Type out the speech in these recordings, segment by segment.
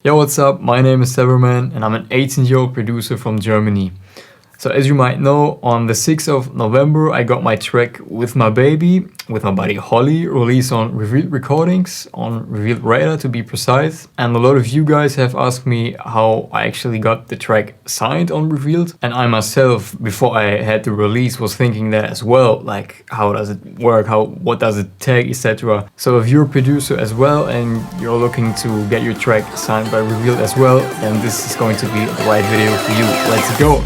Yo, what's up? My name is Severman and I'm an 18-year-old producer from Germany. So as you might know, on the 6th of November, I got my track With My Baby, with my buddy Holly, released on Revealed Recordings, on Revealed Radar to be precise. And a lot of you guys have asked me how I actually got the track signed on Revealed. And I myself, before I had the release, was thinking that as well, like how does it work, what does it take, etc. So if you're a producer as well and you're looking to get your track signed by Revealed as well, then this is going to be the right video for you. Let's go!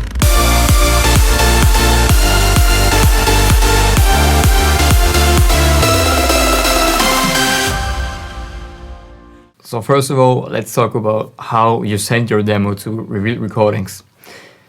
So first of all, let's talk about how you send your demo to Revealed Recordings.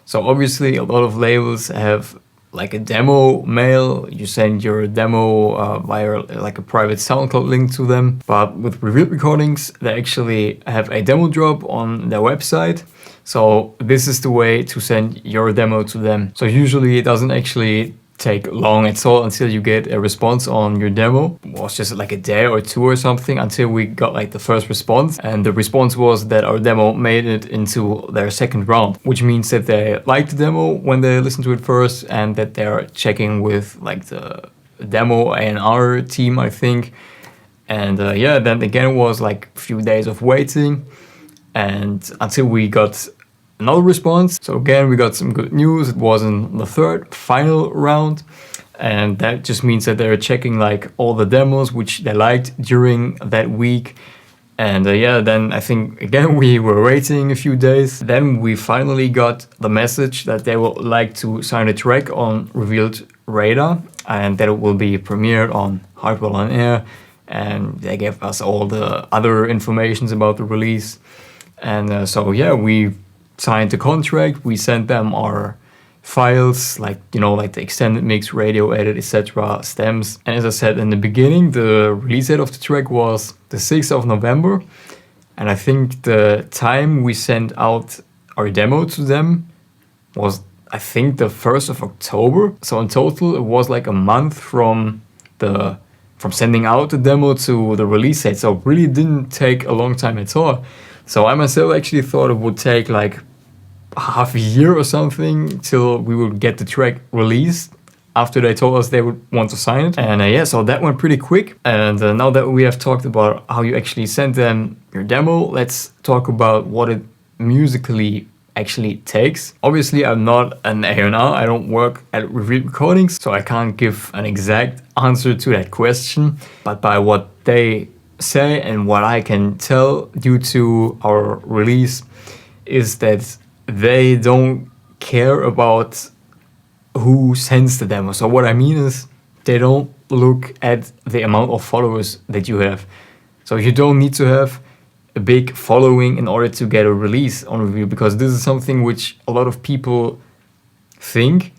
So obviously a lot of labels have like a demo mail. You send your demo via like a private SoundCloud link to them. But with Revealed Recordings, they actually have a demo drop on their website. So this is the way to send your demo to them. So usually it doesn't actually take long at all until you get a response on your demo. It was just like a day or two or something until we got like the first response, and the response was that our demo made it into their second round, which means that they liked the demo when they listened to it first and that they're checking with like the demo A&R team, I think. And yeah, then again it was like a few days of waiting and until we got another response. So again, we got some good news. It was in the third final round, and that just means that they're checking like all the demos which they liked during that week. And yeah, then I think again we were waiting a few days. Then we finally got the message that they would like to sign a track on Revealed Radar and that it will be premiered on Hardwell on Air. And they gave us all the other informations about the release. And so yeah, we signed the contract, we sent them our files, like, you know, like the extended mix, radio edit, etc., stems. And as I said in the beginning, the release date of the track was the 6th of November. And I think the time we sent out our demo to them was, I think, the 1st of October. So in total, it was like a month from sending out the demo to the release date. So it really didn't take a long time at all. So I myself actually thought it would take like half a year or something till we would get the track released after they told us they would want to sign it. And yeah, so that went pretty quick. And now that we have talked about how you actually send them your demo, let's talk about what it musically actually takes. Obviously, I'm not an A&R, I don't work at Revealed Recordings, so I can't give an exact answer to that question. But by what they say and what I can tell due to our release is that they don't care about who sends the demo. So what I mean is they don't look at the amount of followers that you have. So you don't need to have a big following in order to get a release on Revealed, because this is something which a lot of people think,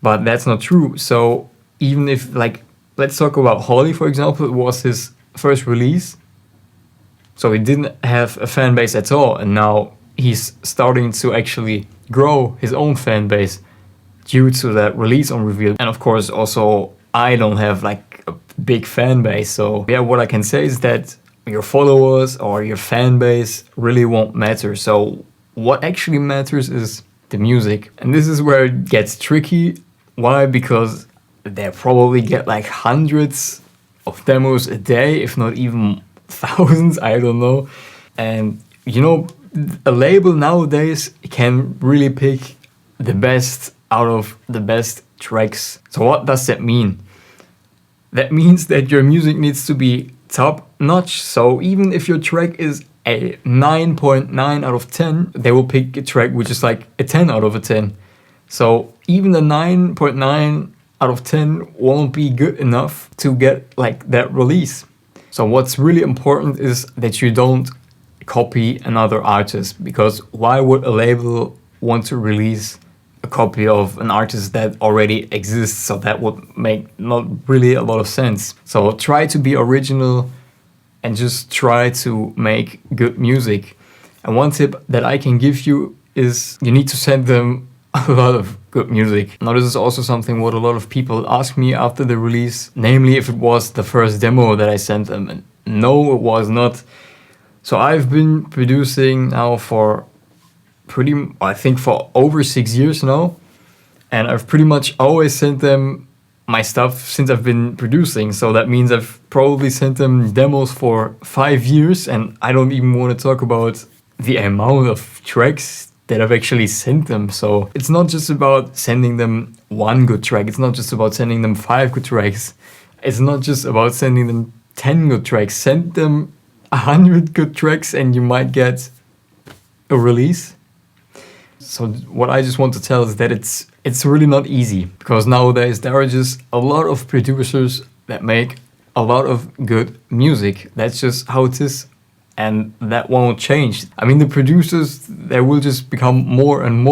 but that's not true. So even if, like, let's talk about Holly, for example, it was his first release, so he didn't have a fan base at all, and now he's starting to actually grow his own fan base due to that release on Revealed. And of course also I don't have like a big fan base, so yeah, what I can say is that your followers or your fan base really won't matter. So what actually matters is the music, and this is where it gets tricky. Why? Because they probably get like hundreds of demos a day, if not even thousands, I don't know. And you know, a label nowadays can really pick the best out of the best tracks. So what does that mean? That means that your music needs to be top notch. So even if your track is a 9.9 out of 10, they will pick a track which is like a 10 out of a 10. So even the 9.9 out of 10 won't be good enough to get like that release. So what's really important is that you don't copy another artist, because why would a label want to release a copy of an artist that already exists? So that would make not really a lot of sense. So try to be original and just try to make good music. And one tip that I can give you is you need to send them a lot of good music. Now this is also something what a lot of people ask me after the release, namely if it was the first demo that I sent them. And no, it was not. So I've been producing now for I think for over 6 years now. And I've pretty much always sent them my stuff since I've been producing. So that means I've probably sent them demos for 5 years, and I don't even want to talk about the amount of tracks that I've actually sent them. So it's not just about sending them one good track. It's not just about sending them 5 good tracks. It's not just about sending them 10 good tracks. Send them 100 good tracks and you might get a release. So what I just want to tell is that it's really not easy, because nowadays there are just a lot of producers that make a lot of good music. That's just how it is, and that won't change. I mean, the producers, they will just become more and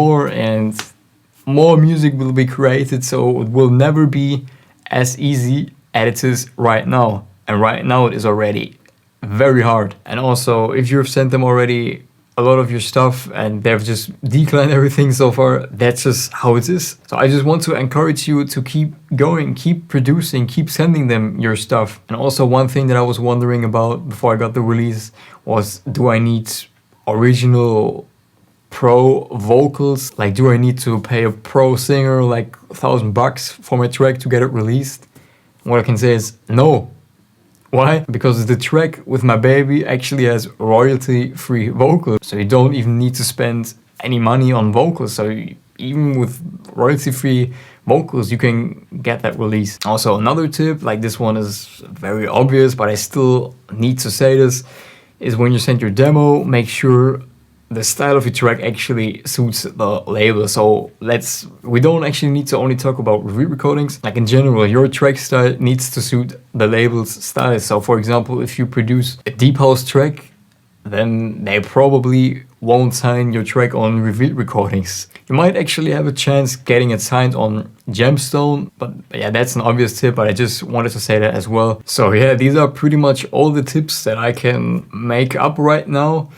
more music will be created, so it will never be as easy as it is right now. And right now it is already very hard. And also, if you've sent them already a lot of your stuff and they've just declined everything so far, that's just how it is. So I just want to encourage you to keep going, keep producing, keep sending them your stuff. And also, one thing that I was wondering about before I got the release was, do I need original pro vocals? Like, do I need to pay a pro singer like $1,000 for my track to get it released? What I can say is no. Why? Because the track with my baby actually has royalty-free vocals. So you don't even need to spend any money on vocals. So even with royalty-free vocals, you can get that release. Also, another tip, like this one is very obvious, but I still need to say this, is when you send your demo, make sure the style of your track actually suits the label. So we don't actually need to only talk about Revealed Recordings. Like in general, your track style needs to suit the label's style. So for example, if you produce a deep house track, then they probably won't sign your track on Revealed Recordings. You might actually have a chance getting it signed on Gemstone, but yeah, that's an obvious tip, but I just wanted to say that as well. So yeah, these are pretty much all the tips that I can make up right now.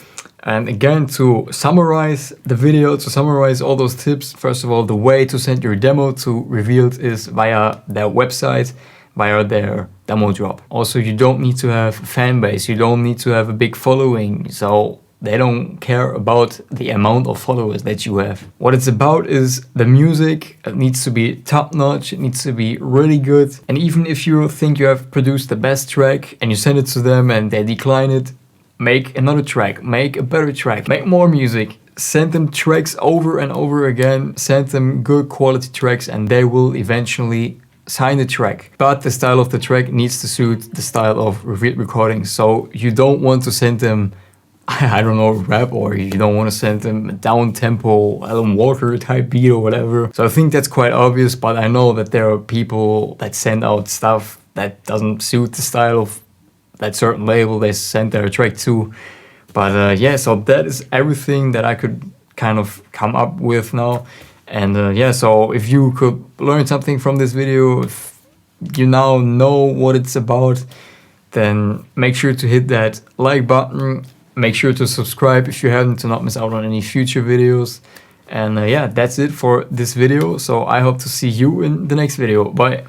And again, to summarize the video, to summarize all those tips, first of all, the way to send your demo to Revealed is via their website, via their demo drop. Also, you don't need to have a fan base, you don't need to have a big following, so they don't care about the amount of followers that you have. What it's about is the music. It needs to be top notch, it needs to be really good. And even if you think you have produced the best track and you send it to them and they decline it, make another track, make a better track, make more music, send them tracks over and over again, send them good quality tracks, and they will eventually sign the track. But the style of the track needs to suit the style of Revealed Recordings. So you don't want to send them, I don't know, rap, or you don't want to send them a down-tempo Alan Walker type beat or whatever. So I think that's quite obvious, but I know that there are people that send out stuff that doesn't suit the style of that certain label they sent their track to. But yeah, so that is everything that I could kind of come up with now. And yeah, so if you could learn something from this video, if you now know what it's about, then make sure to hit that like button. Make sure to subscribe if you haven't, to not miss out on any future videos. And yeah, that's it for this video. So I hope to see you in the next video. Bye.